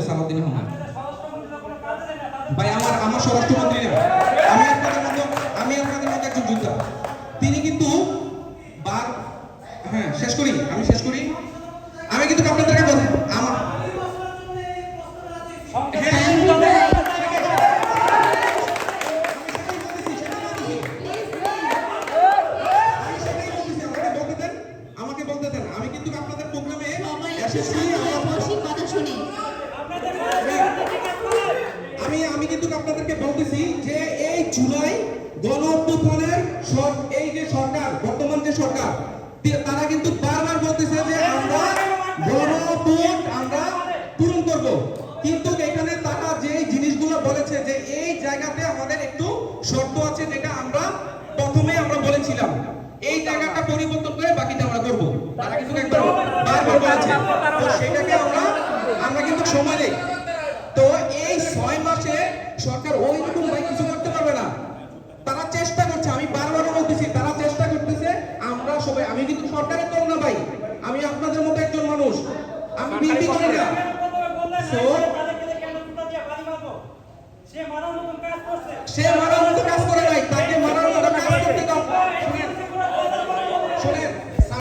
সালাউদ্দিন আহমেদ। ভাই আমার স্বরাষ্ট্রমন্ত্রী না, আমি আপনাদের মধ্যে একজন যোদ্ধা। তিনি কিন্তু হ্যাঁ শেষ করি আমি কিন্তু আপনাদেরকে বলি আমার আমাকে বলতে দেন, আমি কিন্তু আপনাদের প্রোগ্রামে আমি কিন্তু আপনাদেরকে বলতেছি যে এই জুলাই গণ অভ্যুত্থানের এই যে সরকার, বর্তমান যে সরকার, তারা কিন্তু বারবার বলতেছে যে আমরা গণভোট আমরা পূরণ করব, কিন্তু এখানে তারা যে জিনিসগুলো বলেছে যে এই জায়গাতে আমাদের একটু শর্ত আছে, যেটা আমরা প্রথমে আমরা বলেছিলাম এই জায়গাটা পরিবর্তন করে বাকিটা আমরা করব। তারা কিন্তু একবার বারবার বলেছে, তো সেটাকে আমরা কিন্তু সময় দেই। তো এই 6 মাসে সরকার ওইরকম ভাই কিছু করতে পারবে না। তারা চেষ্টা করছে, আমি বারবার বলতেছি তারা চেষ্টা করতেছে। আমরা সবাই, আমি কিন্তু সরকারের দল না ভাই, আমি আপনাদের মতো একজন মানুষ, আমি বিএনপি করি না। সে মারার মতো কাজ করে